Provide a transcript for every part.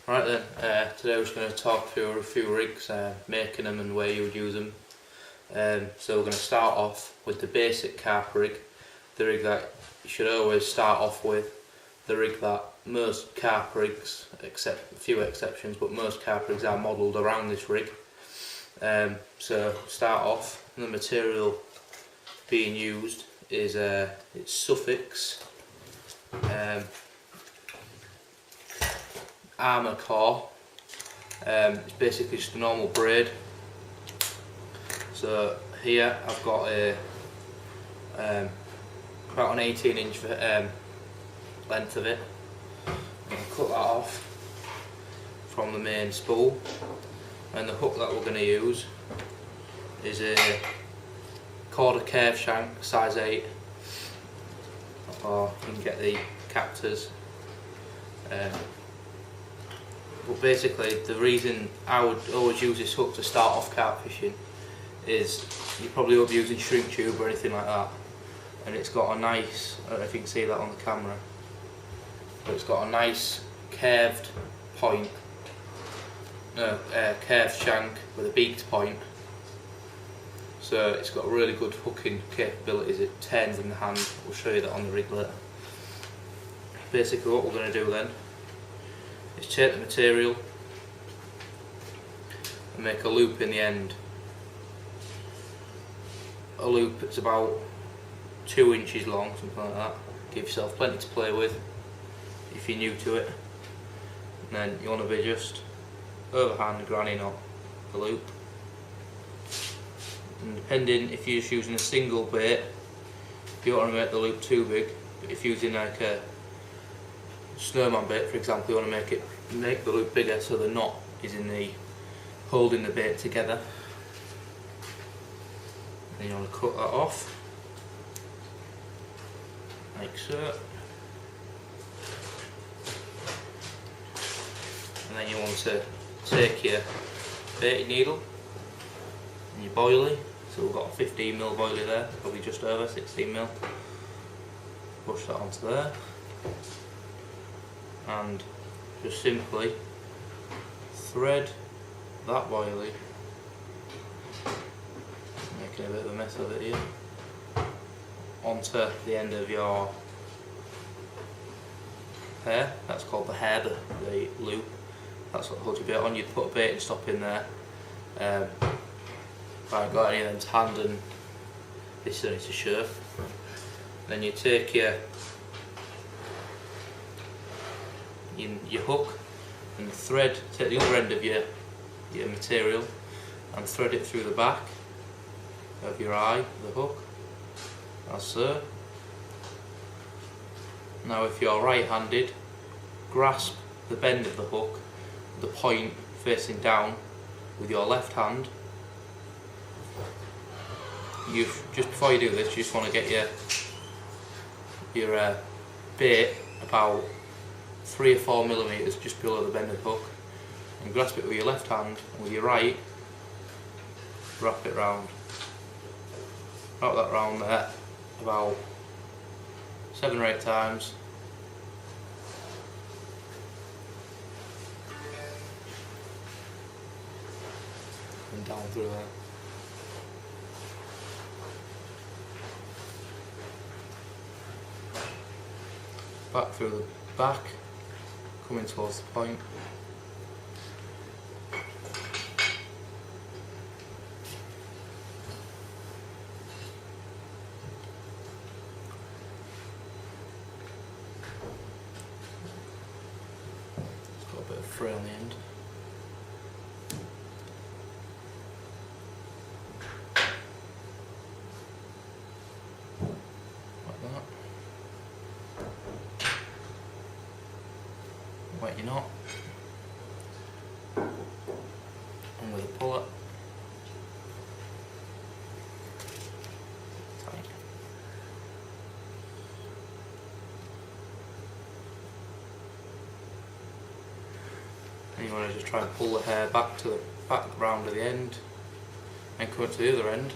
Right then, today we're just going to talk through a few rigs, making them and where you would use them. So we're going to start off with the basic carp rig, the rig that you should always start off with, the rig that most carp rigs, except a few exceptions, but most carp rigs are modelled around this rig. So start off, the material being used is it's Suffix armour core. It's basically just a normal braid. So here I've got a about an 18-inch length of it. I'll cut that off from the main spool, and the hook that we're going to use is a quarter curve shank, size 8, or you can get the captors. But basically the reason I would always use this hook to start off carp fishing is you probably won't be using shrink tube or anything like that, and it's got a nice, I don't know if you can see that on the camera, but it's got a nice curved point, curved shank with a beaked point, so it's got really good hooking capabilities. It turns in the hand. We'll show you that on the rig later. Basically what we're going to do then is take the material and make a loop in the end. A loop that's about 2 inches long, something like that. Give yourself plenty to play with if you're new to it. And then you want to be just overhand granny knot the loop. And depending if you're just using a single bait, you don't want to make the loop too big. But if you're using like a snowman bait, for example, you want to make the loop bigger so the knot is in the holding the bait together. Then you want to cut that off like so, and then you want to take your baiting needle and your boilie. So we've got a 15mm boilie there, probably just over 16mm. Push that onto there, and just simply thread that boilie, making a bit of a mess of it here, onto the end of your hair. That's called the hair, the loop. That's what holds your bait on. You'd put a baiting stop in there. If I haven't got any of them to hand, and this is only to show. Then you take your hook and thread, take the other end of your material and thread it through the back of your eye, the hook, as so. Now if you're right-handed, grasp the bend of the hook, the point facing down with your left hand. Just before you do this, you just want to get your bait about 3 or 4mm just below the bend of the hook, and grasp it with your left hand, and with your right wrap it round. Wrap that round there about 7 or 8 times. And down through there. Back through the back, coming towards the point. It's got a bit of fray on the end. Like that. Wet your knot, and with a puller, tight. And you want to just try and pull the hair back to the back round to the end, and come to the other end.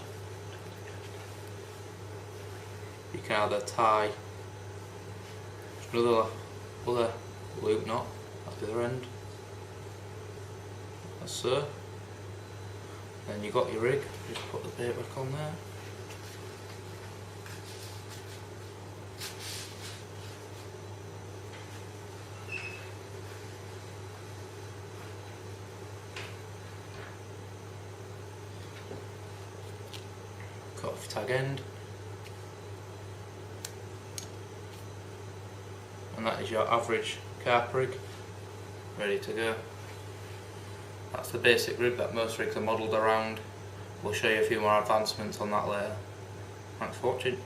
You can either tie just another loop knot at the other end, as so. Then you got your rig, just put the bait back on there. Cut off tag end. And that is your average carp rig, ready to go. That's the basic rig that most rigs are modelled around. We'll show you a few more advancements on that later. Thanks for watching.